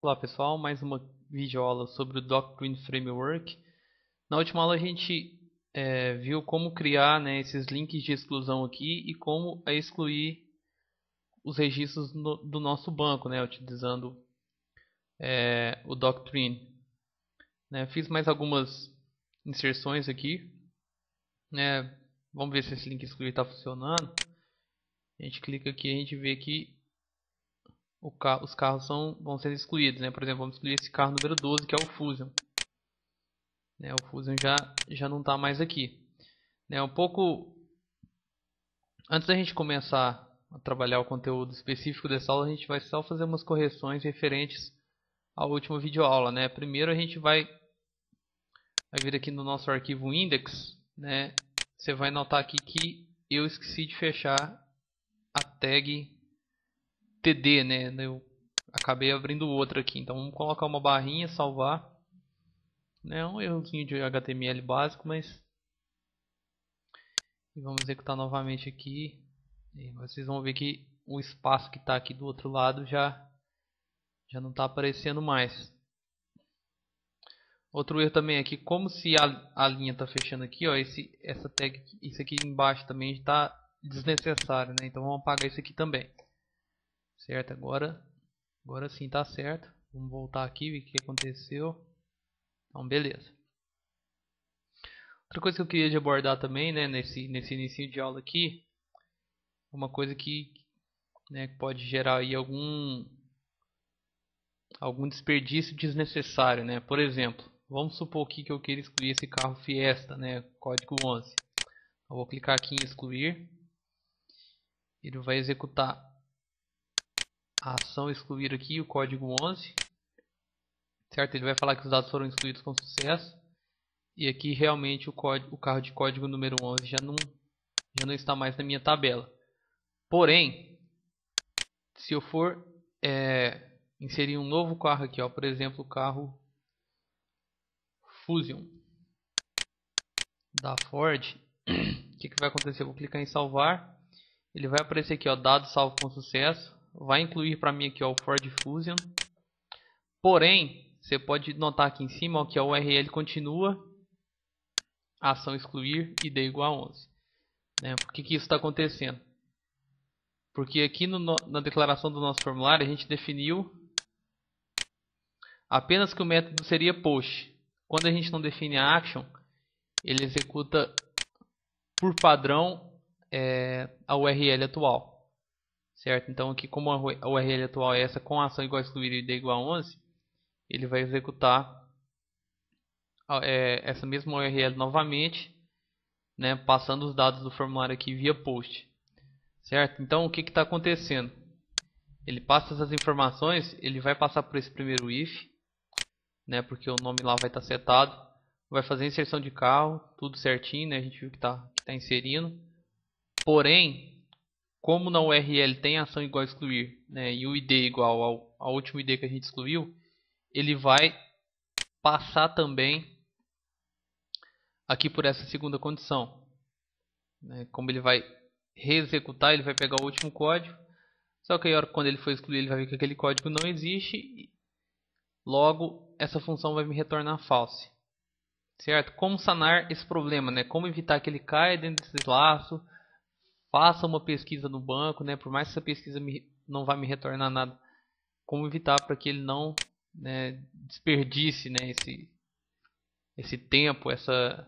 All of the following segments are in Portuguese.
Olá pessoal, mais uma videoaula sobre o Doctrine Framework. Na última aula a gente viu como criar, né, esses links de exclusão aqui e como excluir os registros do nosso banco, né, utilizando o Doctrine. Fiz mais algumas inserções aqui, né. Vamos ver se esse link excluir está funcionando. A gente clica aqui e a gente vê que os carros vão ser excluídos, né? Por exemplo, vamos excluir esse carro número 12, que é o Fusion. O Fusion já não está mais aqui. Um pouco antes da gente começar a trabalhar o conteúdo específico dessa aula, a gente vai só fazer umas correções referentes à última videoaula, né? Primeiro a gente vai vir aqui no nosso arquivo index, né? Você vai notar aqui que eu esqueci de fechar a tag TD, né? Eu acabei abrindo outra aqui, então vamos colocar uma barrinha, salvar. Um errozinho de HTML básico, mas vamos executar novamente aqui. E vocês vão ver que o espaço que está aqui do outro lado já não está aparecendo mais. Outro erro também aqui, como se a linha está fechando aqui, ó, essa tag, isso aqui embaixo também está desnecessário, né? Então vamos apagar isso aqui também. Certo? Agora sim está certo. Vamos voltar aqui e ver o que aconteceu. Então beleza. Outra coisa que eu queria abordar também, né, nesse início de aula aqui, uma coisa que pode gerar aí algum desperdício desnecessário, né? Por exemplo, vamos supor aqui que eu queira excluir esse carro Fiesta, né, código 11. Eu vou clicar aqui em excluir. Ele vai executar a ação excluir aqui o código 11. Certo? Ele vai falar que os dados foram excluídos com sucesso. E aqui realmente o carro de código número 11 já não está mais na minha tabela. Porém, se eu for inserir um novo carro aqui, ó, por exemplo, o carro Fusion da Ford, o que vai acontecer? Eu vou clicar em salvar. Ele vai aparecer aqui, ó, dado salvo com sucesso. Vai incluir para mim aqui, ó, o Ford Fusion. Porém, você pode notar aqui em cima, ó, que a URL continua ação excluir id igual a 11. Por que isso está acontecendo? Porque aqui na declaração do nosso formulário a gente definiu apenas que o método seria post. Quando a gente não define a action, ele executa por padrão a URL atual. Certo? Então aqui, como a URL atual é essa com a ação igual a excluir id igual a 11, ele vai executar essa mesma URL novamente, né, passando os dados do formulário aqui via post. Certo? Então o que está acontecendo? Ele passa essas informações, ele vai passar por esse primeiro if, né, porque o nome lá vai estar setado, vai fazer a inserção de carro, tudo certinho, né, a gente viu que está inserindo. Porém, como na URL tem ação igual a excluir, né, e o id igual ao último id que a gente excluiu, ele vai passar também aqui por essa segunda condição. Como ele vai reexecutar, ele vai pegar o último código. Só que aí, quando ele for excluir, ele vai ver que aquele código não existe. Logo, essa função vai me retornar false. Certo? Como sanar esse problema? Como evitar que ele caia dentro desse laço? Faça uma pesquisa no banco. Por mais que essa pesquisa não vá me retornar nada. Como evitar para que ele não desperdice esse tempo, essa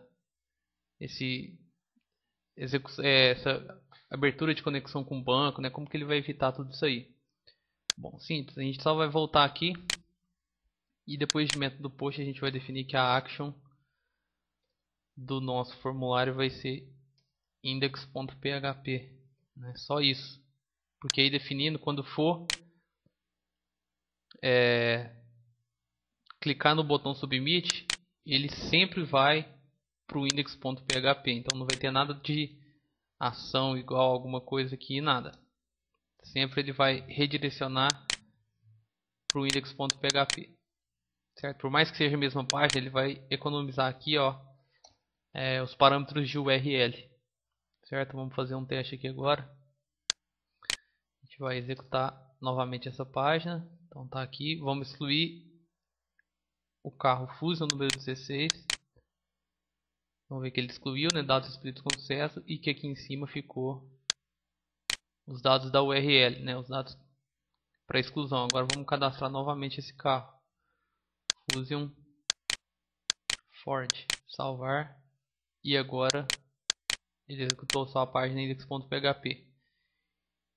abertura de conexão com o banco, como que ele vai evitar tudo isso aí? Bom, simples, a gente só vai voltar aqui e depois de método post a gente vai definir que a action do nosso formulário vai ser index.php, só isso, porque aí definindo, quando for clicar no botão submit, ele sempre vai para o index.php, então não vai ter nada de ação igual a alguma coisa aqui, nada. Sempre ele vai redirecionar para o index.php, certo? Por mais que seja a mesma página, ele vai economizar aqui, ó, os parâmetros de URL, certo? Vamos fazer um teste aqui agora. A gente vai executar novamente essa página. Então Então tá aqui, vamos excluir o carro Fusion número 16. Vamos ver que ele excluiu, né, dados escritos com sucesso, e que aqui em cima ficou os dados da URL, né, os dados para exclusão. Agora vamos cadastrar novamente esse carro. Fusion Ford, salvar, e agora ele executou só a página index.php.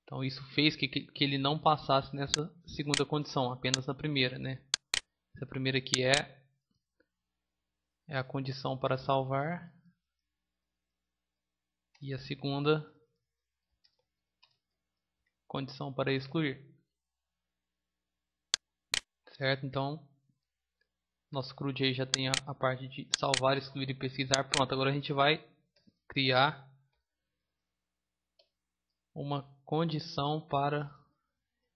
Então isso fez que ele não passasse nessa segunda condição, apenas na primeira, né? Essa primeira aqui é a condição para salvar, e a segunda condição para excluir. Certo? Então nosso CRUD aí já tem a parte de salvar, excluir e pesquisar. Pronto, agora a gente vai criar uma condição para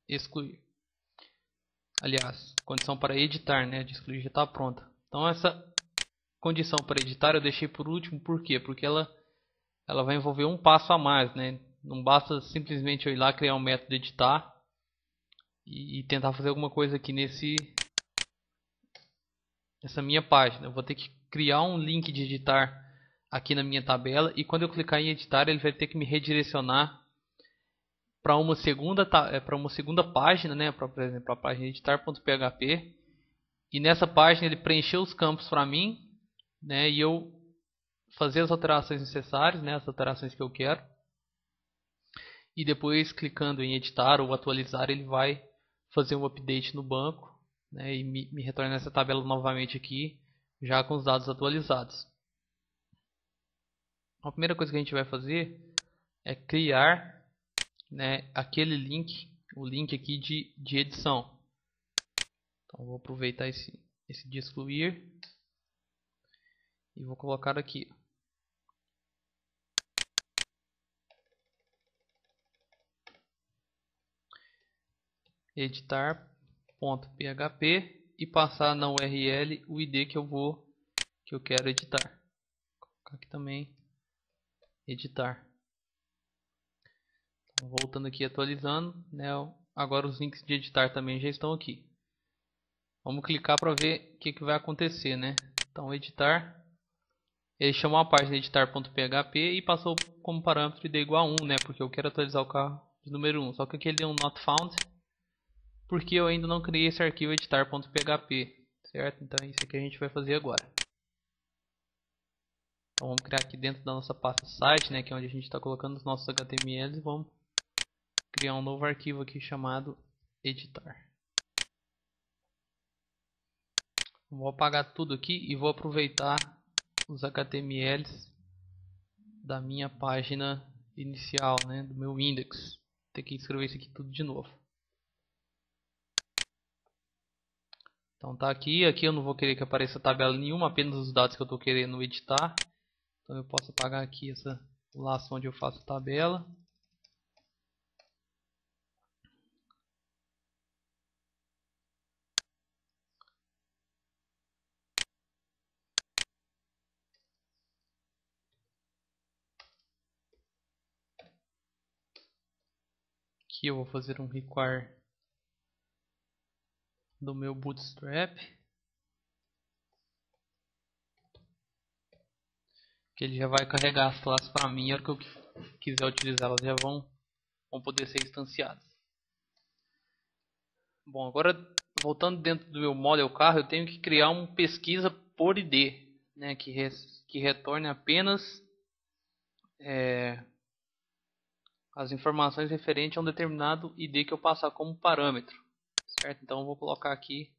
excluir. Aliás, condição para editar, né? De excluir já está pronta. Então essa condição para editar eu deixei por último, por quê? Porque ela vai envolver um passo a mais, né? Não basta simplesmente eu ir lá criar um método editar e tentar fazer alguma coisa aqui nessa minha página. Eu vou ter que criar um link de editar aqui na minha tabela, e quando eu clicar em editar ele vai ter que me redirecionar para uma segunda página, né? Por exemplo, a página editar.php, e nessa página ele preencheu os campos para mim, né? E eu fazer as alterações necessárias, né? As alterações que eu quero, e depois clicando em editar ou atualizar ele vai fazer um update no banco, né? E me retorna essa tabela novamente aqui já com os dados atualizados. A primeira coisa que a gente vai fazer é criar, né, aquele link, o link aqui de edição. Então vou aproveitar esse de excluir e vou colocar aqui. Editar.php e passar na URL o ID que eu quero editar. Vou colocar aqui também editar. Então, voltando aqui, atualizando, né, agora os links de editar também já estão aqui. Vamos clicar para ver o que vai acontecer, né? Então editar, ele chamou a página editar.php e passou como parâmetro ID igual a 1, né? Porque eu quero atualizar o carro de número 1. Só que aqui ele deu um not found, porque eu ainda não criei esse arquivo editar.php, certo? Então é isso que a gente vai fazer agora. Então vamos criar aqui dentro da nossa pasta site, né? Que é onde a gente está colocando os nossos HTMLs, e vamos criar um novo arquivo aqui chamado editar. Vou apagar tudo aqui e vou aproveitar os HTMLs da minha página inicial, né, do meu index. Vou ter que escrever isso aqui tudo de novo. Então tá aqui eu não vou querer que apareça tabela nenhuma, apenas os dados que eu estou querendo editar. Então eu posso apagar aqui essa laço onde eu faço a tabela. Aqui eu vou fazer um require do meu Bootstrap, que ele já vai carregar as classes para mim, e a hora que eu quiser utilizar elas já vão poder ser instanciadas. Bom, agora voltando dentro do meu model carro, eu tenho que criar uma pesquisa por ID, né, que retorne apenas as informações referentes a um determinado ID que eu passar como parâmetro, certo? Então eu vou colocar aqui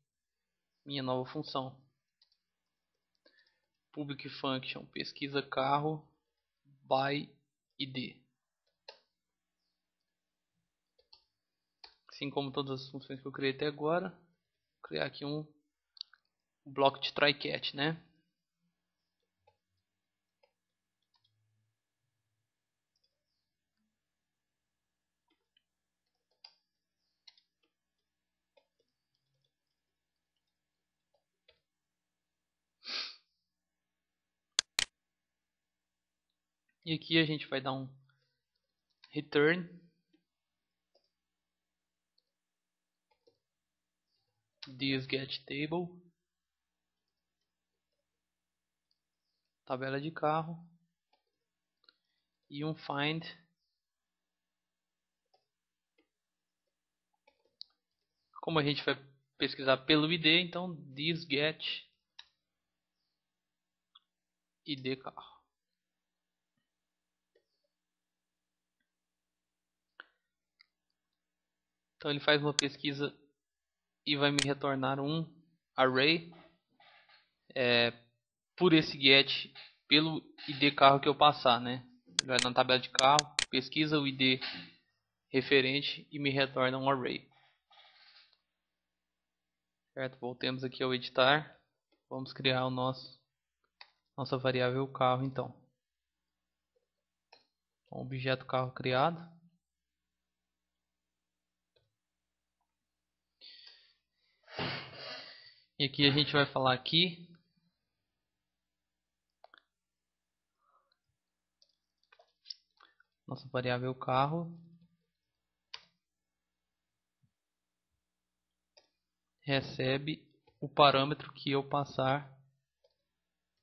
minha nova função, public function pesquisa carro by ID, assim como todas as funções que eu criei até agora. Vou criar aqui um bloco de try catch, né? E aqui a gente vai dar um return this get table, tabela de carro, e um find como a gente vai pesquisar pelo ID, então this get ID carro. Então ele faz uma pesquisa e vai me retornar um array por esse get pelo ID carro que eu passar, né? Ele vai na tabela de carro, pesquisa o ID referente e me retorna um array. Certo? Voltemos aqui ao editar. Vamos criar o nossa variável carro então. Objeto carro criado. E aqui a gente vai falar aqui nossa variável carro recebe o parâmetro que eu passar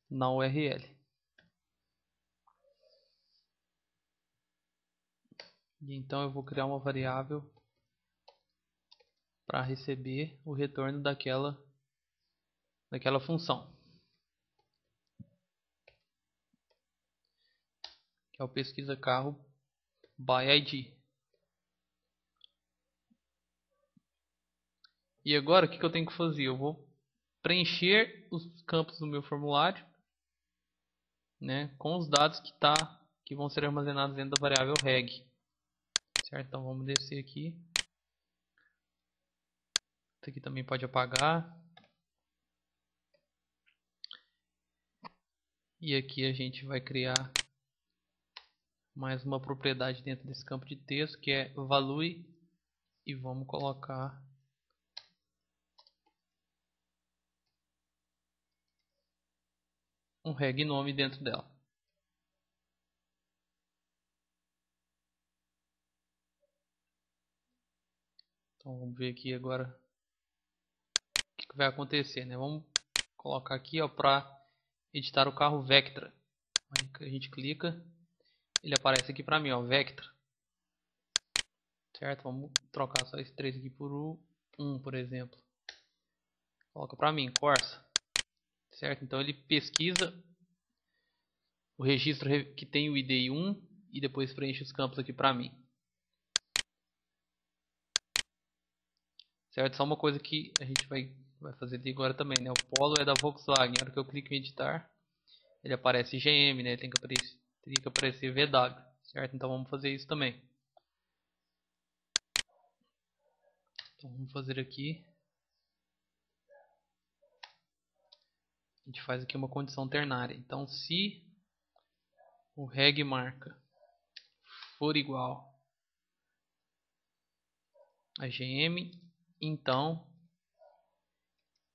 na URL. E então eu vou criar uma variável para receber o retorno daquela função, que é o pesquisa carro by ID. E agora o que eu tenho que fazer? Eu vou preencher os campos do meu formulário, né, com os dados que vão ser armazenados dentro da variável reg. Certo? Então vamos descer aqui. Isso aqui também pode apagar. E aqui a gente vai criar mais uma propriedade dentro desse campo de texto, que é value, e vamos colocar um reg nome dentro dela. Então vamos ver aqui agora o que vai acontecer, né? Vamos colocar aqui, ó, para editar o carro Vectra. Aí a gente clica, ele aparece aqui para mim, ó, Vectra. Certo? Vamos trocar só esse 3 aqui por 1, por exemplo. Coloca para mim, Corsa. Certo? Então ele pesquisa o registro que tem o ID 1 e depois preenche os campos aqui para mim. Certo? Só uma coisa que a gente vai fazer ali agora também, né? O Polo é da Volkswagen. Na hora que eu clico em editar, ele aparece GM, né? Teria que aparecer VW. Certo? Então vamos fazer isso também. Então vamos fazer aqui. A gente faz aqui uma condição ternária. Então se o reg marca for igual a GM, então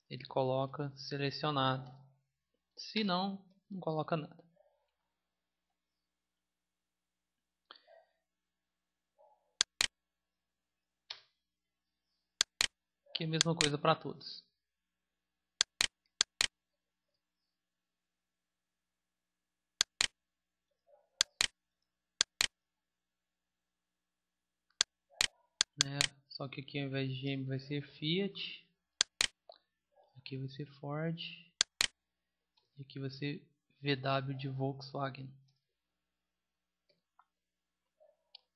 ele coloca selecionado. Se não, não coloca nada. Aqui é a mesma coisa para todos. Né? Só que aqui ao invés de GM vai ser Fiat. Aqui vai ser Ford. E aqui vai ser VW de Volkswagen.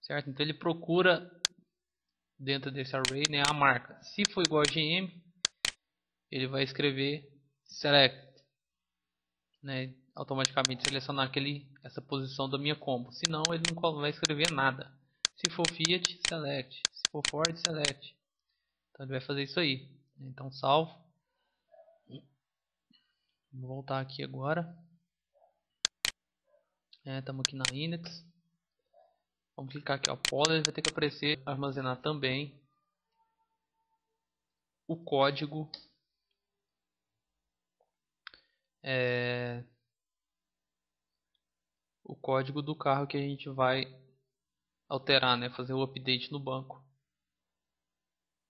Certo? Então ele procura dentro desse array, né, a marca. Se for igual a GM, ele vai escrever select, né, automaticamente selecionar essa posição da minha combo. Se não, ele não vai escrever nada. Se for Fiat, select. Se for Ford, select. Então ele vai fazer isso aí. Então salvo. Vou voltar aqui agora. Estamos aqui na index. Vamos clicar aqui, ó, Polo, ele vai ter que aparecer, armazenar também o código do carro que a gente vai alterar, né, fazer o update no banco.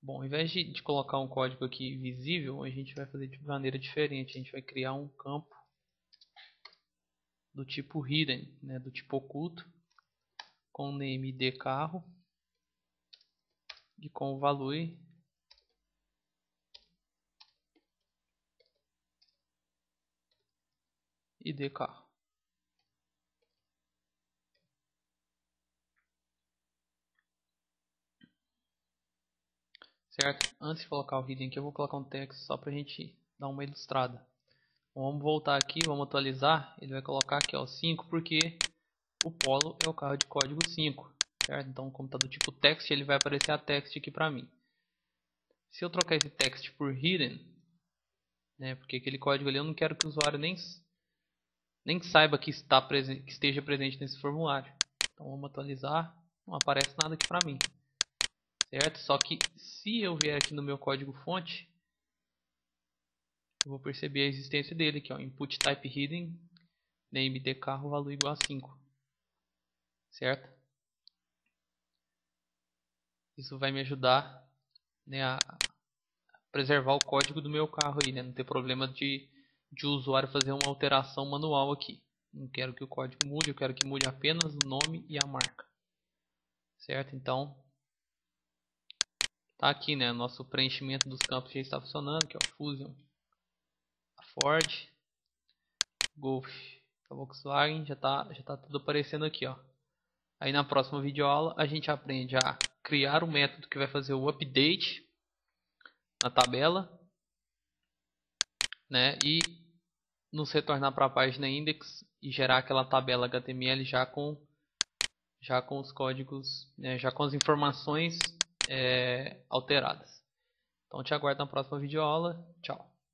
Bom, ao invés de colocar um código aqui visível, a gente vai fazer de maneira diferente. A gente vai criar um campo do tipo hidden, né, do tipo oculto, com o name de carro e com o valor e de carro. Certo? Antes de colocar o hidden aqui, eu vou colocar um texto só para a gente dar uma ilustrada. Vamos voltar aqui, vamos atualizar. Ele vai colocar aqui ó, 5 porque o Polo é o carro de código 5. Certo? Então, como está do tipo text, ele vai aparecer a text aqui para mim. Se eu trocar esse text por hidden, né, porque aquele código ali eu não quero que o usuário nem saiba que esteja presente nesse formulário. Então vamos atualizar, não aparece nada aqui para mim, certo? Só que se eu vier aqui no meu código fonte, eu vou perceber a existência dele aqui, ó, input type hidden, name de carro, valor igual a 5, certo? Isso vai me ajudar, né, a preservar o código do meu carro aí, né? Não ter problema de o usuário fazer uma alteração manual aqui. Não quero que o código mude, eu quero que mude apenas o nome e a marca, certo? Então tá aqui, né? Nosso preenchimento dos campos já está funcionando, que é o Fusion, a Ford, Golf, a Volkswagen, já tá tudo aparecendo aqui, ó. Aí na próxima videoaula a gente aprende a criar o método que vai fazer o update na tabela, né? E nos retornar para a página index e gerar aquela tabela HTML já com os códigos, né? Já com as informações alteradas. Então te aguardo na próxima videoaula. Tchau.